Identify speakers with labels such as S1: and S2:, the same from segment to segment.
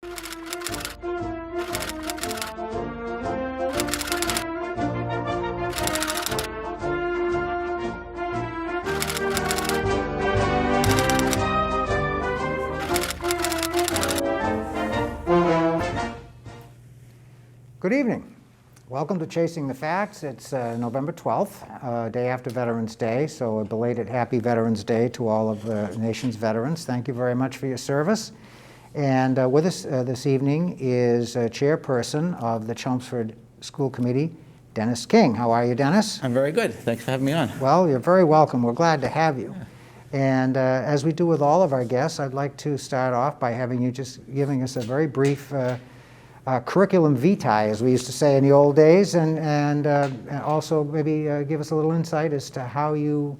S1: Good evening. Welcome to Chasing the Facts. It's November 12th, day after Veterans Day, so a belated happy Veterans Day to all of the nation's veterans. Thank you very much for your service. And with us this evening is Chairperson of the Chelmsford School Committee, Dennis King. How are you, Dennis?
S2: I'm very good. Thanks for having me on.
S1: Well, you're very welcome. We're glad to have you. And as we do with all of our guests, I'd like to start off by having you just giving us a very brief curriculum vitae, as we used to say in the old days, and also maybe give us a little insight as to how you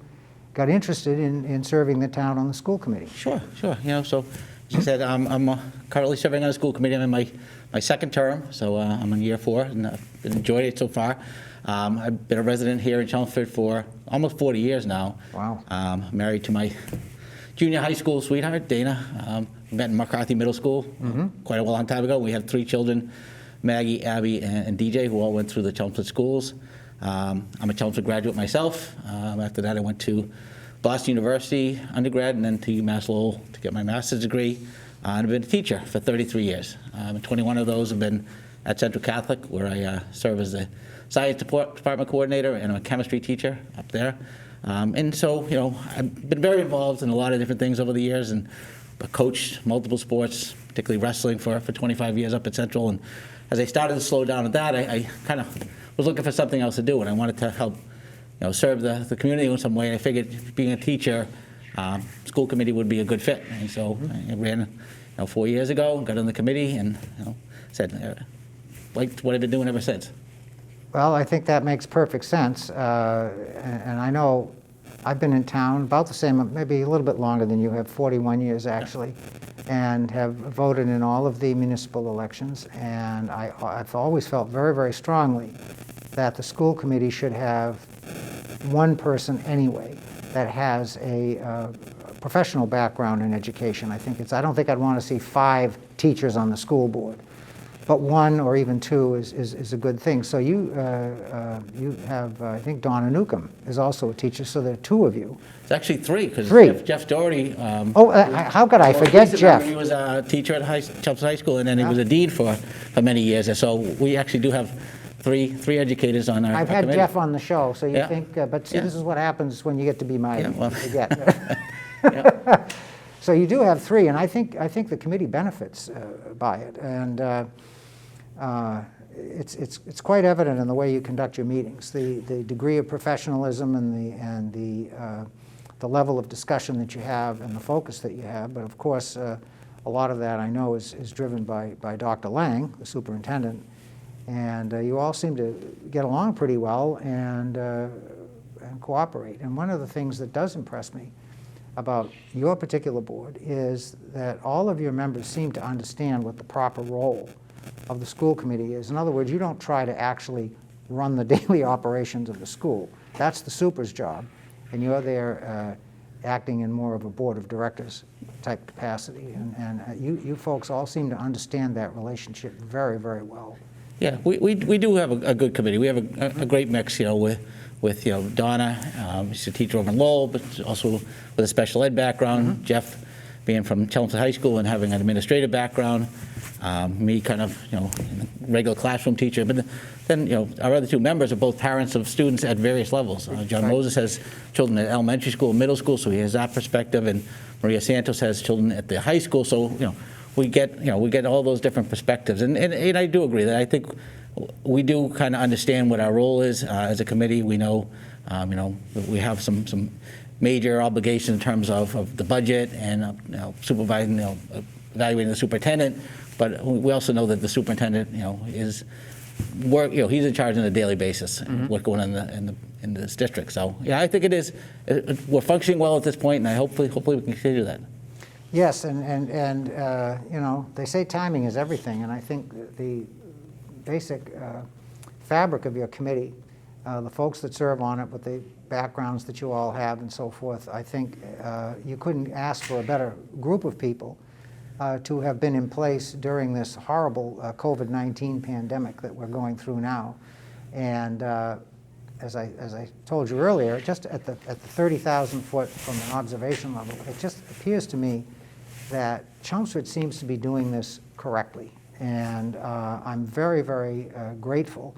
S1: got interested in serving the town on the school committee.
S2: Sure. So as you said, I'm currently serving on the school committee. I'm in my second term, so I'm in year 4, and I've enjoyed it so far. I've been a resident here in Chelmsford for almost 40 years now.
S1: Wow.
S2: Married to my junior high school sweetheart, Dana. We met in McCarthy Middle School quite a long time ago. We had 3 children, Maggie, Abby, and DJ, who all went through the Chelmsford schools. I'm a Chelmsford graduate myself. After that, I went to Boston University undergrad and then to UMass Lowell to get my master's degree. And I've been a teacher for 33 years. 21 of those have been at Central Catholic, where I serve as the science department coordinator and I'm a chemistry teacher up there. And so, I've been very involved in a lot of different things over the years and coached multiple sports, particularly wrestling for 25 years up at Central. And as I started to slow down at that, I kind of was looking for something else to do, and I wanted to help serve the community in some way. I figured being a teacher, school committee would be a good fit. And so I ran 4 years ago, got on the committee, and said, liked what I've been doing ever since.
S1: Well, I think that makes perfect sense. And I know I've been in town about the same, maybe a little bit longer than you have, 41 years actually, and have voted in all of the municipal elections. And I've always felt very, very strongly that the school committee should have one person anyway that has a professional background in education. I don't think I'd want to see 5 teachers on the school board. But 1 or even 2 is a good thing. So you have, I think Donna Newcomb is also a teacher, so there are 2 of you.
S2: It's actually 3, because Jeff Doherty.
S1: How could I forget Jeff?
S2: He was a teacher at Chelmsford High School, and then he was a dean for many years. And so we actually do have three educators on our
S1: I've had
S2: committee.
S1: Jeff on the show, so you think, but see, this is what happens when you get to be my age. You forget. So you do have 3, and I think the committee benefits by it, and it's quite evident in the way you conduct your meetings, the degree of professionalism and the level of discussion that you have and the focus that you have. But of course, a lot of that I know is driven by Dr. Lang, the superintendent, and you all seem to get along pretty well and cooperate. And one of the things that does impress me about your particular board is that all of your members seem to understand what the proper role of the school committee is. In other words, you don't try to actually run the daily operations of the school. That's the super's job, and you're there acting in more of a board of directors type capacity. And you folks all seem to understand that relationship very, very well.
S2: Yeah, we do have a good committee. We have a great mix, with Donna, she's a teacher over in Lowell, but also with a special ed background. Jeff being from Chelmsford High School and having an administrative background. Me kind of, regular classroom teacher. But then, our other 2 members are both parents of students at various levels. John Moses has children at elementary school, middle school, so he has that perspective, and Maria Santos has children at the high school. So, we get all those different perspectives. And I do agree that I think we do kind of understand what our role is as a committee. We know, we have some major obligations in terms of the budget and supervising, evaluating the superintendent. But we also know that the superintendent, is he's in charge on a daily basis. What's going on in this district. So yeah, I think it is. We're functioning well at this point, and I hopefully we can continue that.
S1: Yes, and they say timing is everything, and I think the basic fabric of your committee, the folks that serve on it with the backgrounds that you all have and so forth, I think you couldn't ask for a better group of people to have been in place during this horrible COVID-19 pandemic that we're going through now. And as I told you earlier, just at the 30,000 foot from an observation level, it just appears to me that Chelmsford seems to be doing this correctly. And I'm very, very grateful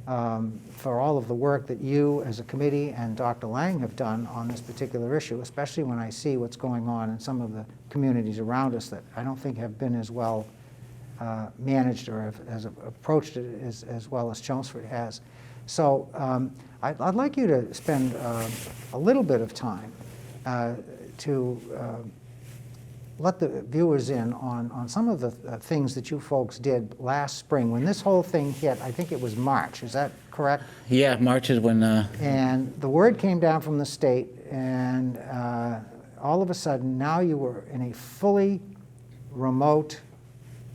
S1: for all of the work that you as a committee and Dr. Lang have done on this particular issue, especially when I see what's going on in some of the communities around us that I don't think have been as well managed or has approached it as well as Chelmsford has. So I'd like you to spend a little bit of time to let the viewers in on some of the things that you folks did last spring. When this whole thing hit, I think it was March, is that correct?
S2: Yeah, March is when...
S1: And the word came down from the state, and all of a sudden, now you were in a fully remote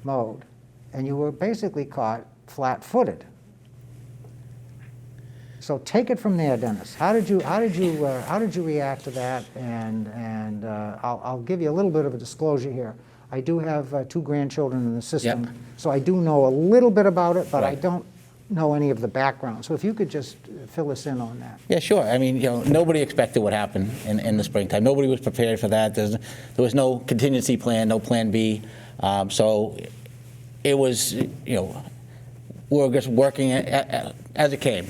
S1: mode, and you were basically caught flat-footed. So take it from there, Dennis. How did you react to that? And I'll give you a little bit of a disclosure here. I do have 2 grandchildren in the system,
S2: Yep.
S1: so I do know a little bit about it, but I
S2: Right.
S1: don't know any of the background. So if you could just fill us in on that.
S2: Yeah, sure. I mean, nobody expected what happened in the springtime. Nobody was prepared for that. There was no contingency plan, no plan B. So it was, we were just working as it came.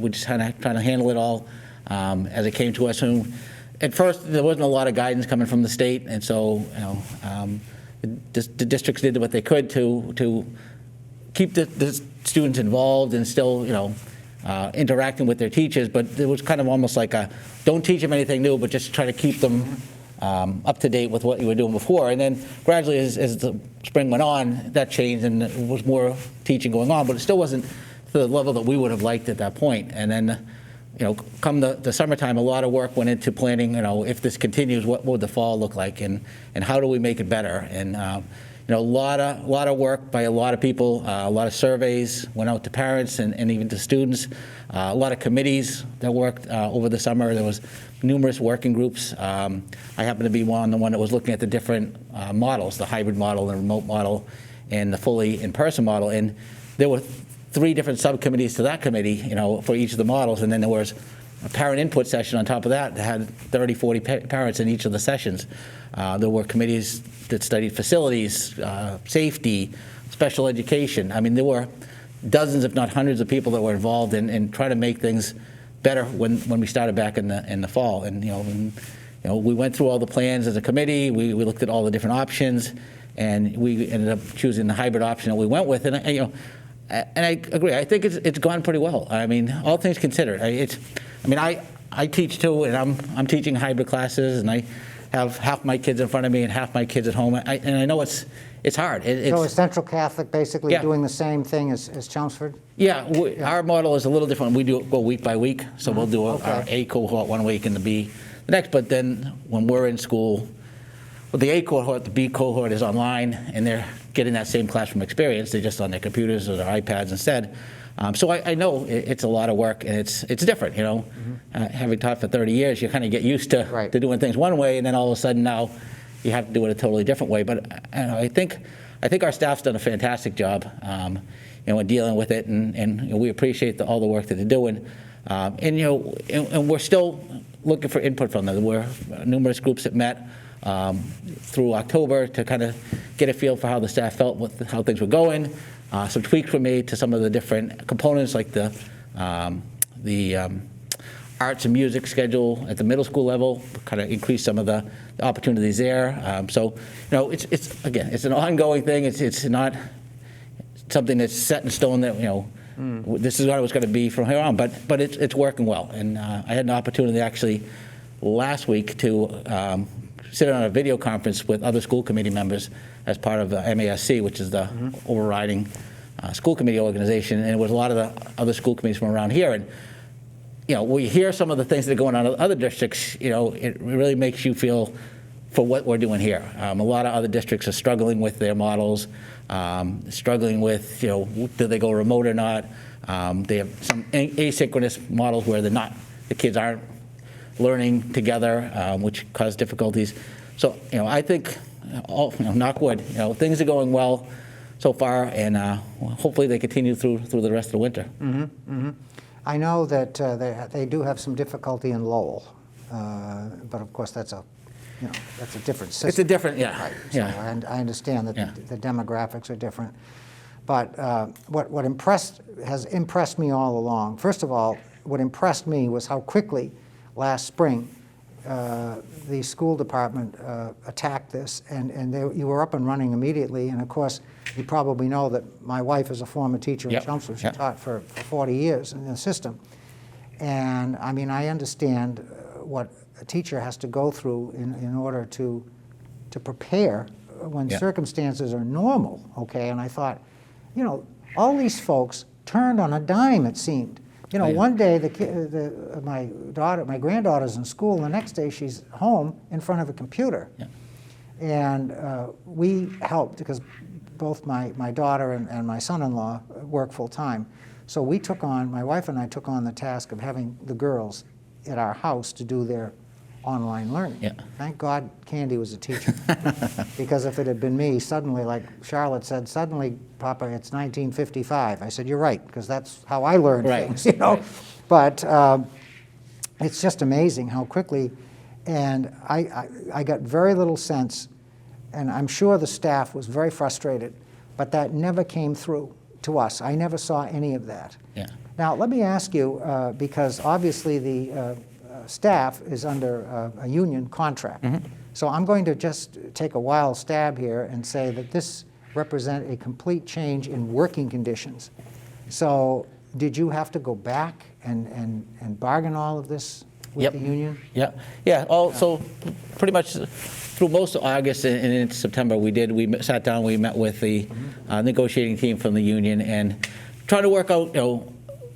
S2: We just kind of trying to handle it all as it came to us. And at first, there wasn't a lot of guidance coming from the state, and so the districts did what they could to keep the students involved and still, interacting with their teachers. But it was kind of almost like don't teach them anything new, but just try to keep them up to date with what you were doing before. And then gradually, as the spring went on, that changed and there was more teaching going on, but it still wasn't to the level that we would have liked at that point. And then, come the summertime, a lot of work went into planning, if this continues, what would the fall look like, and how do we make it better? And, a lot of work by a lot of people, a lot of surveys went out to parents and even to students, a lot of committees that worked over the summer. There was numerous working groups. I happened to be the one that was looking at the different models, the hybrid model, the remote model, and the fully in-person model. And there were 3 different subcommittees to that committee, for each of the models. And then there was a parent input session on top of that had 30, 40 parents in each of the sessions. There were committees that studied facilities, safety, special education. I mean, there were dozens, if not hundreds, of people that were involved in trying to make things better when we started back in the fall. And we went through all the plans as a committee. We looked at all the different options, and we ended up choosing the hybrid option that we went with. And I agree. I think it's gone pretty well. I mean, all things considered, I teach too, and I'm teaching hybrid classes, and I have half my kids in front of me and half my kids at home. And I know it's hard.
S1: So is Central Catholic basically
S2: Yeah.
S1: doing the same thing as Chelmsford?
S2: Yeah, our model is a little different. We go week by week, so we'll do
S1: Okay.
S2: our A cohort one week and the B the next. But then when we're in school, well, the A cohort, the B cohort is online, and they're getting that same classroom experience. They're just on their computers or their iPads instead. So I know it's a lot of work, and it's different. Having taught for 30 years, you kind of get used to
S1: Right.
S2: to doing things one way, and then all of a sudden now you have to do it a totally different way. But I think our staff's done a fantastic job, in dealing with it, and we appreciate all the work that they're doing. And we're still looking for input from them. There were numerous groups that met through October to kind of get a feel for how the staff felt with how things were going. Some tweaks were made to some of the different components, like the arts and music schedule at the middle school level, kind of increase some of the opportunities there. So, it's an ongoing thing. It's not something that's set in stone that, this is what it was going to be from here on, but it's working well. And I had an opportunity actually last week to sit on a video conference with other school committee members as part of the MASC, which is the overriding school committee organization, and it was a lot of the other school committees from around here. And we hear some of the things that are going on in other districts. It really makes you feel for what we're doing here. A lot of other districts are struggling with their models, struggling with do they go remote or not. They have some asynchronous models where the kids aren't learning together, which cause difficulties. So I think knock wood, things are going well so far, and hopefully they continue through the rest of the winter.
S1: I know that they do have some difficulty in Lowell, but of course that's a different system.
S2: It's a different,
S1: Right. So I understand that the demographics are different. But what has impressed me all along, first of all, what impressed me was how quickly last spring the school department attacked this, and you were up and running immediately. And of course, you probably know that my wife is a former teacher at Chelmsford. She taught for 40 years in the system. And I mean, I understand what a teacher has to go through in order to prepare when circumstances are normal, okay? And I thought, all these folks turned on a dime, it seemed. One day my granddaughter's in school, and the next day she's home in front of a computer. And we helped because both my daughter and my son-in-law work full-time. So my wife and I took on the task of having the girls at our house to do their online learning. Thank God Candy was a teacher. Because if it had been me, suddenly, like Charlotte said, suddenly, Papa, it's 1955. I said, you're right, because that's how I learned things, But it's just amazing how quickly, and I got very little sense, and I'm sure the staff was very frustrated, but that never came through to us. I never saw any of that. Now, let me ask you, because obviously the staff is under a union contract. So I'm going to just take a wild stab here and say that this represents a complete change in working conditions. So did you have to go back and bargain all of this with the union?
S2: So pretty much through most of August and into September, we sat down, we met with the negotiating team from the union and tried to work out,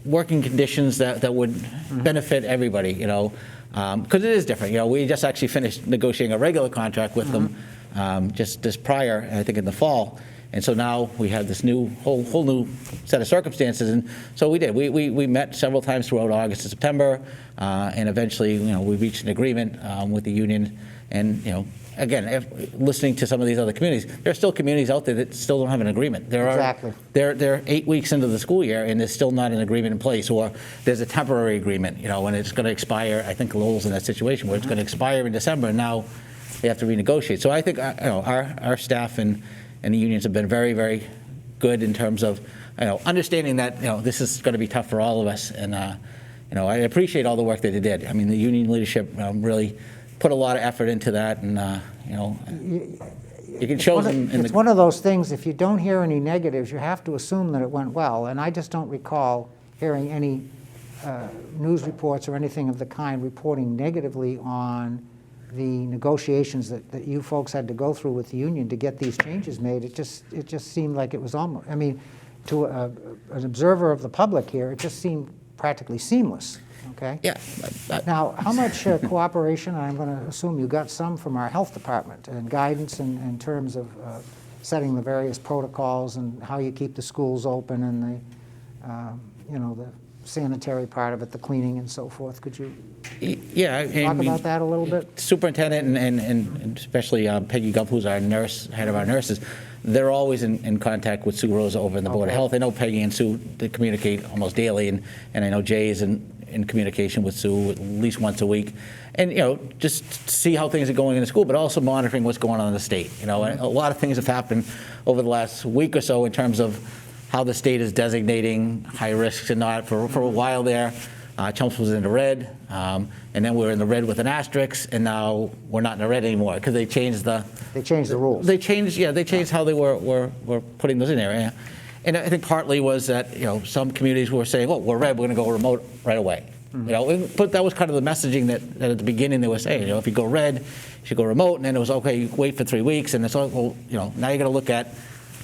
S2: working conditions that would benefit everybody, because it is different. We just actually finished negotiating a regular contract with them just prior, I think in the fall, and so now we have this whole new set of circumstances. And so we did. We met several times throughout August and September, and eventually, we reached an agreement with the union. And again, listening to some of these other communities, there are still communities out there that still don't have an agreement. They're 8 weeks into the school year, and there's still not an agreement in place, or there's a temporary agreement, and it's going to expire. I think Lowell's in that situation where it's going to expire in December, and now they have to renegotiate. So I think our staff and the unions have been very, very good in terms of understanding that this is going to be tough for all of us, and I appreciate all the work that they did. I mean, the union leadership really put a lot of effort into that, and you can show them.
S1: It's one of those things. If you don't hear any negatives, you have to assume that it went well. And I just don't recall hearing any news reports or anything of the kind reporting negatively on the negotiations that you folks had to go through with the union to get these changes made. It just seemed like it was almost. I mean, to an observer of the public here, it just seemed practically seamless. Okay. Now, how much cooperation? I'm going to assume you got some from our health department and guidance in terms of setting the various protocols and how you keep the schools open and the sanitary part of it, the cleaning and so forth. Could you talk about that a little bit?
S2: Superintendent and especially Peggy Gump, who's our head of our nurses, they're always in contact with Sue Rosa over in the Board of Health. I know Peggy and Sue, they communicate almost daily, and I know Jay is in communication with Sue at least once a week, and just see how things are going in the school, but also monitoring what's going on in the state. A lot of things have happened over the last week or so in terms of how the state is designating high risks and not. For a while there, Chelmsford was in the red, and then we were in the red with an asterisk, and now we're not in the red anymore because they changed the
S1: rules.
S2: They changed how they were putting those in there. And I think partly was that some communities were saying, "Oh, we're red, we're going to go remote right away." But that was kind of the messaging that at the beginning they were saying. If you go red, you should go remote, and then it was okay. You wait for 3 weeks, and it's all now you got to look at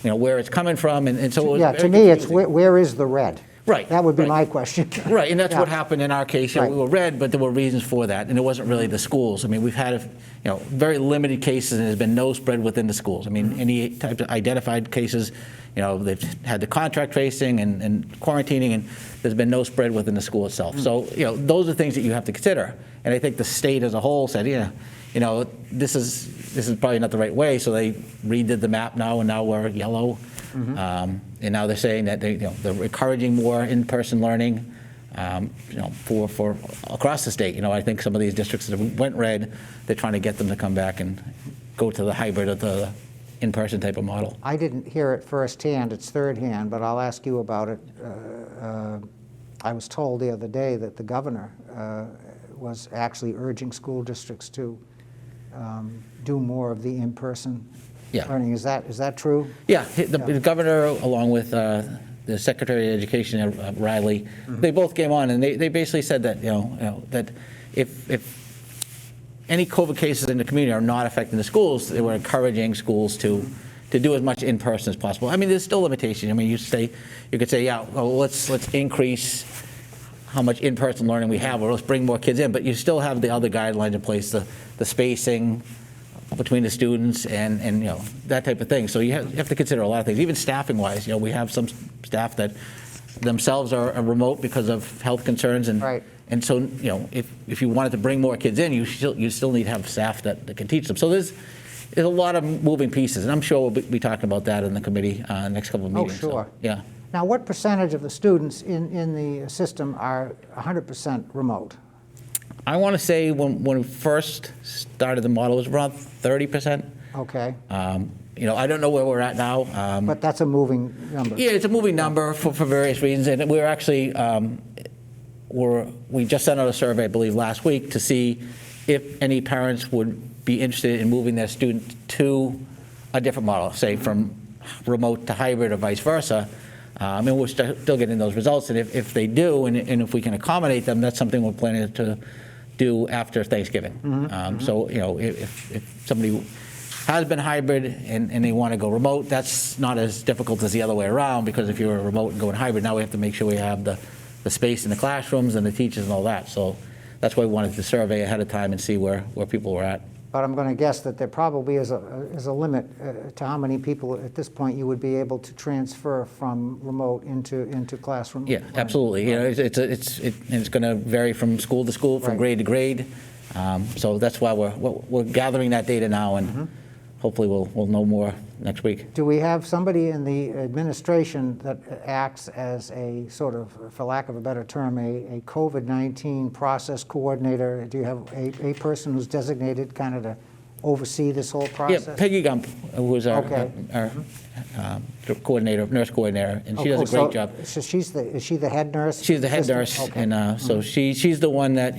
S2: where it's coming from, and so it was
S1: to me, it's where is the red?
S2: Right.
S1: That would be my question.
S2: Right, and that's what happened in our case. We were red, but there were reasons for that, and it wasn't really the schools. I mean, we've had very limited cases, and there's been no spread within the schools. I mean, any type of identified cases, they've had the contact tracing and quarantining, and there's been no spread within the school itself. So, those are things that you have to consider. And I think the state as a whole said, this is this is probably not the right way, so they redid the map now, and now we're yellow. And now they're saying that they're encouraging more in-person learning, for across the state. I think some of these districts that went red, they're trying to get them to come back and go to the hybrid of the in-person type of model.
S1: I didn't hear it firsthand, it's thirdhand, but I'll ask you about it. I was told the other day that the governor was actually urging school districts to do more of the in-person learning. Is that true?
S2: Yeah, the governor, along with the Secretary of Education, Riley, they both came on, and they basically said that that if any COVID cases in the community are not affecting the schools, they were encouraging schools to do as much in person as possible. I mean, there's still limitations. I mean, you could say, yeah, well, let's increase how much in-person learning we have, or let's bring more kids in, but you still have the other guidelines in place, the spacing between the students and that type of thing. So you have to consider a lot of things, even staffing-wise. We have some staff that themselves are remote because of health concerns, and
S1: right.
S2: And so if you wanted to bring more kids in, you still need to have staff that can teach them. So there's a lot of moving pieces, and I'm sure we'll be talking about that in the committee next couple of meetings.
S1: Oh, sure.
S2: So, yeah.
S1: Now, what percentage of the students in the system are 100% remote?
S2: I want to say when we first started the model, it was around 30%.
S1: Okay.
S2: I don't know where we're at now.
S1: But that's a moving number.
S2: Yeah, it's a moving number for various reasons, and we're actually we just sent out a survey, I believe, last week to see if any parents would be interested in moving their student to a different model, say from remote to hybrid or vice versa. And we're still getting those results, and if they do, and if we can accommodate them, that's something we're planning to do after Thanksgiving. So if somebody has been hybrid and they want to go remote, that's not as difficult as the other way around, because if you're remote and going hybrid, now we have to make sure we have the space in the classrooms and the teachers and all that. So that's why we wanted to survey ahead of time and see where people were at.
S1: But I'm going to guess that there probably is a limit to how many people at this point you would be able to transfer from remote into classroom.
S2: Yeah, absolutely. It's going to vary from school to school, from grade to grade. So that's why we're gathering that data now, and hopefully we'll know more next week.
S1: Do we have somebody in the administration that acts as a sort of, for lack of a better term, a COVID-19 process coordinator? Do you have a person who's designated kind of to oversee this whole process?
S2: Yeah, Peggy Gump, who is our coordinator, nurse coordinator, and she does a great job.
S1: So is she the head nurse?
S2: She's the head nurse, and so she's the one that,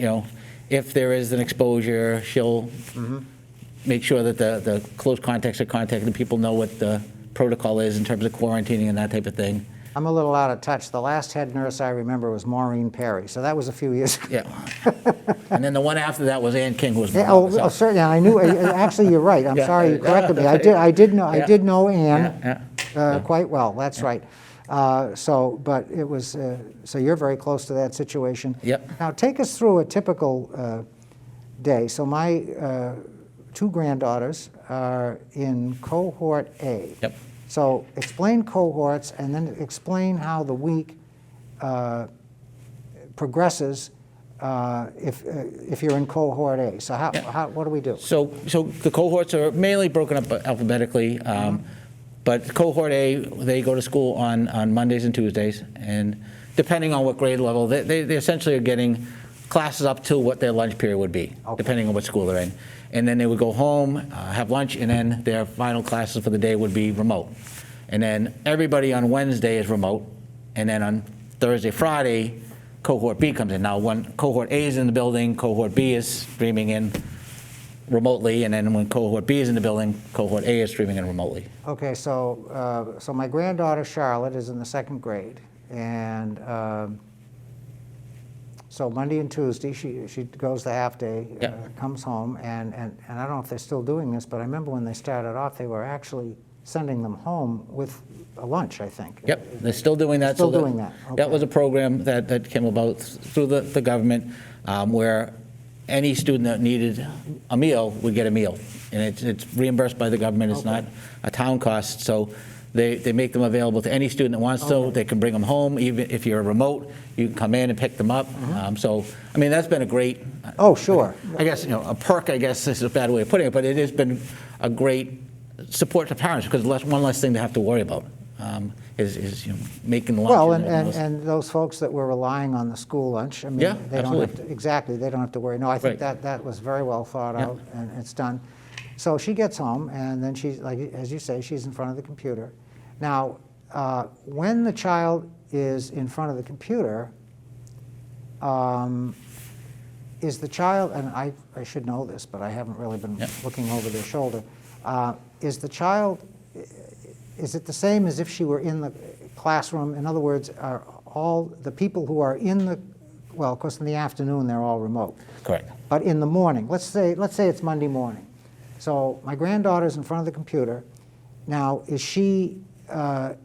S2: if there is an exposure, she'll make sure that the close contacts are contacted and people know what the protocol is in terms of quarantining and that type of thing.
S1: I'm a little out of touch. The last head nurse I remember was Maureen Perry, so that was a few years ago.
S2: Yeah. And then the one after that was Ann King, who was
S1: certainly. I knew. Actually, you're right. I'm sorry you corrected me. I did know Ann quite well. That's right. But it was. So you're very close to that situation.
S2: Yep.
S1: Now take us through a typical day. So my two granddaughters are in cohort A.
S2: Yep.
S1: So explain cohorts, and then explain how the week progresses if you're in cohort A. So what do we do?
S2: So the cohorts are mainly broken up alphabetically, but cohort A, they go to school on Mondays and Tuesdays, and depending on what grade level, they essentially are getting classes up to what their lunch period would be, depending on what school they're in. And then they would go home, have lunch, and then their final classes for the day would be remote. And then everybody on Wednesday is remote, and then on Thursday, Friday, cohort B comes in. Now, when cohort A is in the building, cohort B is streaming in remotely, and then when cohort B is in the building, cohort A is streaming in remotely.
S1: Okay, so so my granddaughter Charlotte is in the second grade, and so Monday and Tuesday she goes the half day, comes home, and I don't know if they're still doing this, but I remember when they started off, they were actually sending them home with a lunch, I think.
S2: Yep, they're still doing that.
S1: Still doing that. Okay.
S2: That was a program that came about through the government, where any student that needed a meal would get a meal, and it's reimbursed by the government. It's not a town cost. So They make them available to any student that wants to. They can bring them home. Even if you're remote, you can come in and pick them up. So, I mean, that's been a great,
S1: Oh, sure.
S2: I guess, a perk, I guess is a bad way of putting it, but it has been a great support to parents because one less thing to have to worry about is making lunch.
S1: Well,
S2: and those-
S1: and those folks that were relying on the school lunch, I mean,
S2: Yeah,
S1: they don't have
S2: absolutely.
S1: to, exactly, they don't have to worry. No, I think
S2: Right.
S1: that was very well thought
S2: Yeah.
S1: out, and it's done. So she gets home, and then she's, like, as you say, she's in front of the computer. Now, when the child is in front of the computer, is the child, and I should know this, but I haven't really been looking over their shoulder, is the child, is it the same as if she were in the classroom? In other words, are all the people who are in the, well, of course, in the afternoon, they're all remote.
S2: Correct.
S1: But in the morning, let's say it's Monday morning. So my granddaughter's in front of the computer. Now, is she in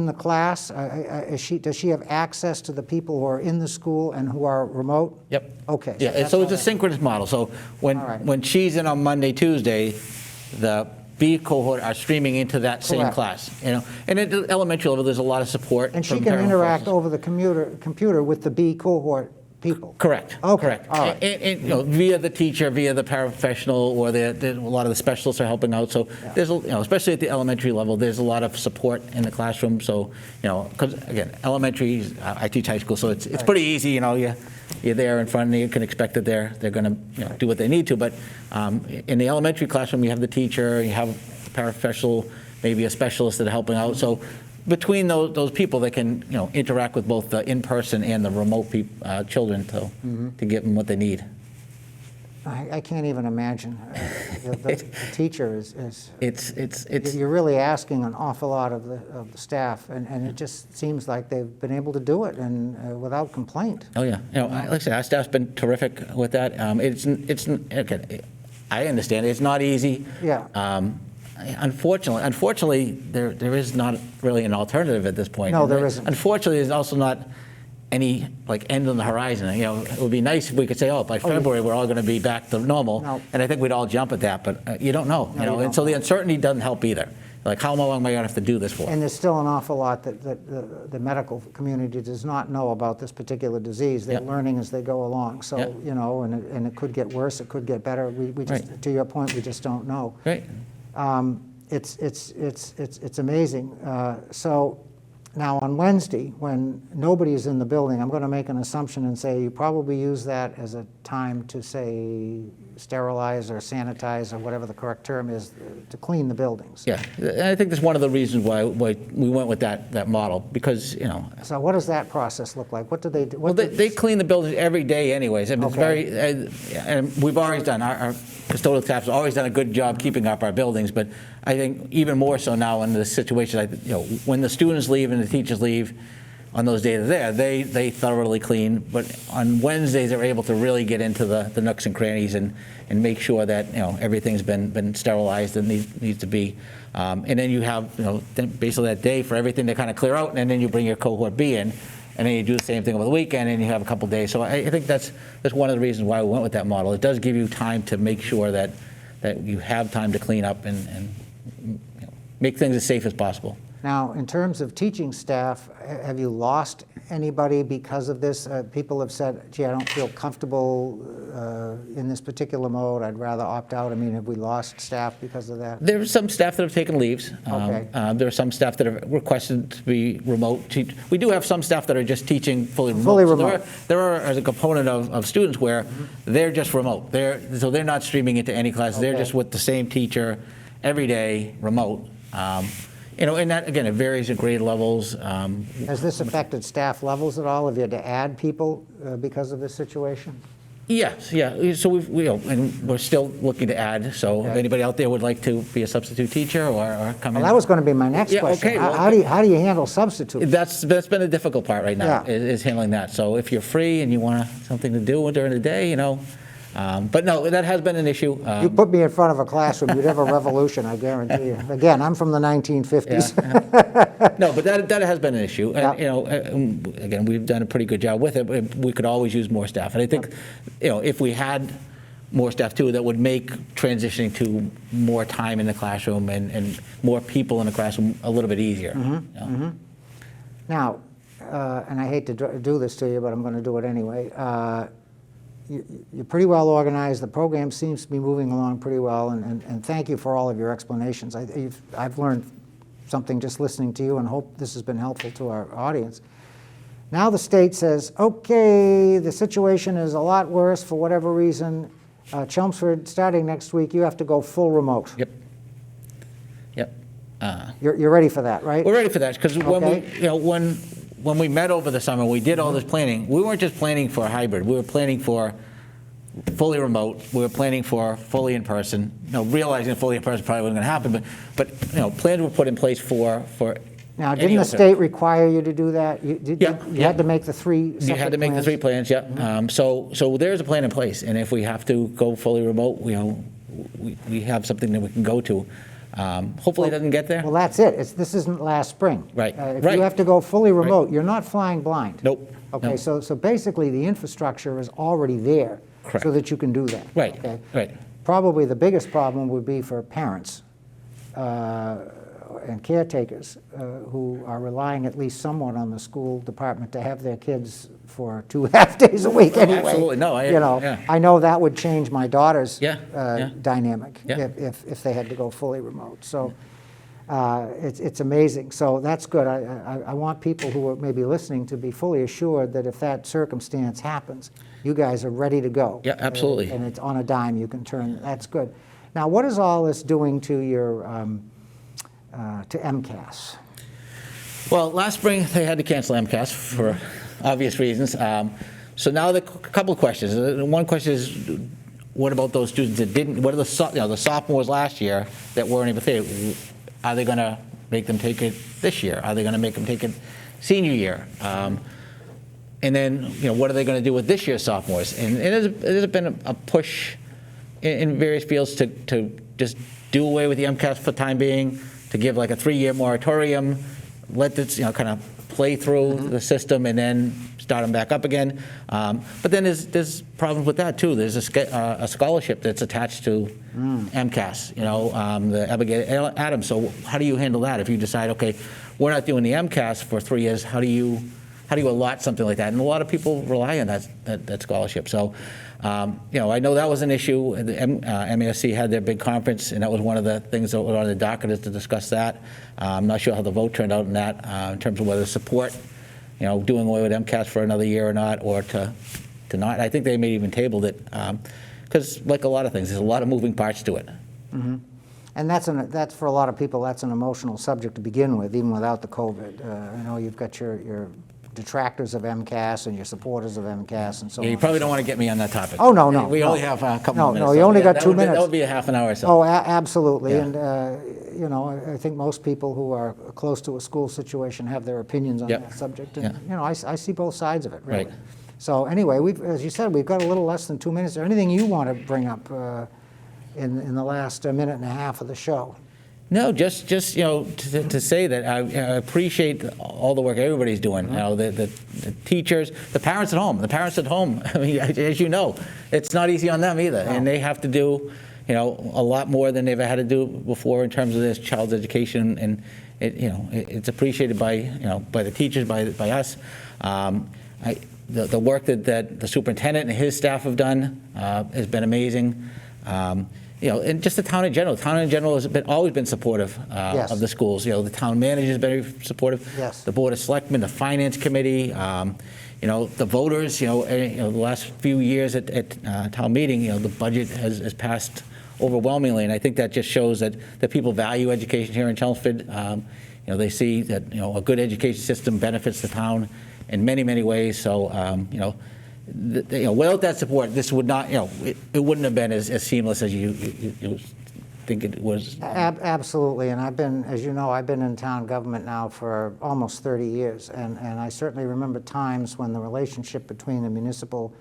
S1: the class? Does she have access to the people who are in the school and who are remote?
S2: Yep.
S1: Okay.
S2: Yeah,
S1: that's
S2: so it's
S1: all
S2: a synchronous model. So
S1: All right.
S2: when she's in on Monday, Tuesday, the B cohort are streaming into that same
S1: Correct.
S2: class. And at the elementary level, there's a lot of support.
S1: And she
S2: from
S1: can
S2: parent
S1: interact
S2: forces.
S1: over the computer with the B cohort people?
S2: Correct.
S1: Okay,
S2: Correct.
S1: all right.
S2: And, via the teacher, via the paraprofessional, or a lot of the specialists are helping out. So there's, especially at the elementary level, there's a lot of support in the classroom. So, because again, elementary, I teach high school, so it's pretty easy. You're there in front, and you can expect that they're going to do what they need to. But in the elementary classroom, you have the teacher, you have a paraprofessional, maybe a specialist that are helping out. So between those people, they can interact with both the in-person and the remote children to give them what they need.
S1: I can't even imagine. The teacher is
S2: It's
S1: you're really asking an awful lot of the staff, and it just seems like they've been able to do it and without complaint.
S2: Oh yeah, like I said, our staff's been terrific with that. It's okay. I understand it's not easy.
S1: Yeah.
S2: Unfortunately, there is not really an alternative at this point.
S1: No, there isn't.
S2: Unfortunately, there's also not any end on the horizon. It would be nice if we could say, by February we're all going to be back to normal,
S1: No.
S2: and I think we'd all jump at that. But you don't know,
S1: No, you
S2: and
S1: don't
S2: so the
S1: know.
S2: uncertainty doesn't help either. Like, how long am I going to have to do this for?
S1: And there's still an awful lot that the medical community does not know about this particular disease. They're
S2: Yep.
S1: learning as they go along. So,
S2: Yep.
S1: and it could get worse, it could get better. We just,
S2: Right.
S1: to your point, we just don't know.
S2: Right.
S1: It's amazing. So now on Wednesday, when nobody is in the building, I'm going to make an assumption and say you probably use that as a time to, say, sterilize or sanitize or whatever the correct term is, to clean the buildings.
S2: Yeah, and I think that's one of the reasons why we went with that model, because
S1: So what does that process look like? What do they do?
S2: well, they clean the buildings every day anyways. I mean, it's
S1: Okay.
S2: very, and we've always done, our custodial staff has always done a good job keeping up our buildings, but I think even more so now in this situation, when the students leave and the teachers leave, on those days they're there, they thoroughly clean, but on Wednesdays they're able to really get into the nooks and crannies and make sure that everything's been sterilized and needs to be. And then you have then basically that day for everything to kind of clear out, and then you bring your cohort B in, and then you do the same thing over the weekend, and you have a couple days. So I think that's one of the reasons why we went with that model. It does give you time to make sure that you have time to clean up and make things as safe as possible.
S1: Now, in terms of teaching staff, have you lost anybody because of this? People have said, gee, I don't feel comfortable in this particular mode. I'd rather opt out. I mean, have we lost staff because of that?
S2: There are some staff that have taken leaves.
S1: Okay.
S2: There are some staff that have requested to be remote. We do have some staff that are just teaching fully remote.
S1: Fully
S2: So
S1: remote.
S2: there are as a component of students where they're just remote. So they're not streaming into any class. They're
S1: Okay.
S2: just with the same teacher every day, remote. And that, again, it varies at grade levels.
S1: Has this affected staff levels at all? Have you had to add people because of this situation?
S2: Yes, yeah. So and we're still looking to add. So if
S1: Okay.
S2: anybody out there would like to be a substitute teacher or come in.
S1: Well, that was going to be my next
S2: Yeah,
S1: question.
S2: okay, well,
S1: How do you handle substitutes?
S2: That's been a difficult part right now,
S1: Yeah.
S2: is handling that. So if you're free and you want something to do during the day, but no, that has been an issue.
S1: You put me in front of a classroom, you'd have a revolution, I guarantee you. Again, I'm from the 1950s.
S2: No, but that has been an issue. And,
S1: Yeah.
S2: again, we've done a pretty good job with it, but we could always use more staff. And I think, if we had more staff too, that would make transitioning to more time in the classroom and more people in the classroom a little bit easier.
S1: Now, and I hate to do this to you, but I'm going to do it anyway. You're pretty well organized. The program seems to be moving along pretty well, and thank you for all of your explanations. I've learned something just listening to you, and hope this has been helpful to our audience. Now the state says, okay, the situation is a lot worse for whatever reason. Chelmsford, starting next week, you have to go full remote.
S2: Yep.
S1: You're ready for that, right?
S2: We're ready for that because
S1: Okay.
S2: when we met over the summer, we did all this planning. We weren't just planning for a hybrid. We were planning for fully remote. We were planning for fully in person. Realizing fully in person probably wasn't going to happen, but plans were put in place for.
S1: Now, didn't the state require you to do that? You had to make the three separate
S2: You had to make the
S1: plans?
S2: 3 plans, yeah. So there's a plan in place, and if we have to go fully remote, we have something that we can go to. Hopefully it doesn't get there.
S1: Well, that's it. This isn't last spring.
S2: Right.
S1: If
S2: Right.
S1: you have to go fully remote, you're not flying blind.
S2: Nope.
S1: Okay,
S2: No.
S1: so basically the infrastructure is already there
S2: Correct.
S1: so that you can do that.
S2: Right,
S1: Okay?
S2: right.
S1: Probably the biggest problem would be for parents and caretakers who are relying at least somewhat on the school department to have their kids for 2 half days a week anyway.
S2: Absolutely. No, yeah.
S1: I know that would change my daughter's
S2: Yeah.
S1: dynamic
S2: Yeah.
S1: if they had to go fully remote. So it's amazing. So that's good. I want people who are maybe listening to be fully assured that if that circumstance happens, you guys are ready to go.
S2: Yeah, absolutely.
S1: And it's on a dime you can turn. That's good. Now, what is all this doing to your to MCAS?
S2: Well, last spring they had to cancel MCAS for obvious reasons. So now a couple of questions. One question is, what about those students that didn't? What are the sophomores last year that weren't able to take it? Are they going to make them take it this year? Are they going to make them take it senior year? And then, what are they going to do with this year's sophomores? And there's been a push in various fields to just do away with the MCAS for the time being, to give like a 3-year moratorium, let this kind of play through the system, and then start them back up again. But then there's problems with that too. There's a scholarship that's attached to MCAS, the Abigail Adams. So how do you handle that if you decide, okay, we're not doing the MCAS for 3 years? How do you allot something like that? And a lot of people rely on that scholarship. So, I know that was an issue. The MASC had their big conference, and that was one of the things that was on the docket, is to discuss that. I'm not sure how the vote turned out in that, in terms of whether to support, doing away with MCAS for another year or not, or to not. I think they may even tabled it, because like a lot of things, there's a lot of moving parts to it.
S1: Mm-hmm. And that's for a lot of people, that's an emotional subject to begin with, even without the COVID. I know you've got your detractors of MCAS and your supporters of MCAS and so on.
S2: Yeah, you probably don't want to get me on that topic.
S1: Oh, no.
S2: We only have a couple
S1: No,
S2: of minutes.
S1: no, you only got 2 minutes.
S2: That would be a half an hour or so.
S1: Oh, absolutely.
S2: Yeah.
S1: And, I think most people who are close to a school situation have their opinions on
S2: Yep.
S1: that subject. And,
S2: Yeah.
S1: I see both sides of it, really.
S2: Right.
S1: So anyway, as you said, we've got a little less than 2 minutes. Is there anything you want to bring up in the last minute and a half of the show?
S2: No, just to say that I appreciate all the work everybody's doing. The teachers, the parents at home. I mean, as you know, it's not easy on them either, and they have to do, a lot more than they've had to do before in terms of this child's education, and it's appreciated by the teachers, by us. The work that the superintendent and his staff have done has been amazing. And just the town in general. The town in general has always been supportive
S1: Yes.
S2: of the schools. The town manager has been very supportive.
S1: Yes.
S2: The board of selectmen, the finance committee, the voters. The last few years at town meeting, the budget has passed overwhelmingly, and I think that just shows that people value education here in Chelmsford. They see that a good education system benefits the town in many, many ways. So without that support, this would not, it wouldn't have been as seamless as you think it was.
S1: Absolutely, and I've been, as you know, I've been in town government now for almost 30 years, and I certainly remember times when the relationship between the municipal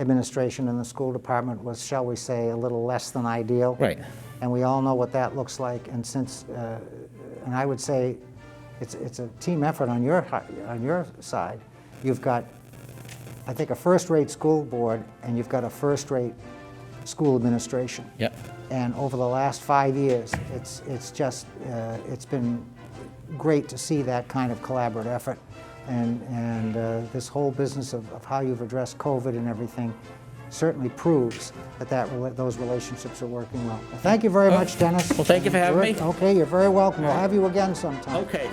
S1: administration and the school department was, shall we say, a little less than ideal.
S2: Right.
S1: And we all know what that looks like, and since, and I would say, it's a team effort on your side. You've got, I think, a first-rate school board, and you've got a first-rate school administration.
S2: Yep.
S1: And over the last 5 years, it's just, it's been great to see that kind of collaborative effort. And this whole business of how you've addressed COVID and everything certainly proves that those relationships are working well. Well, thank you very much, Dennis.
S2: Well, thank you for having me.
S1: Okay, you're very welcome. We'll have you again sometime.
S2: Okay.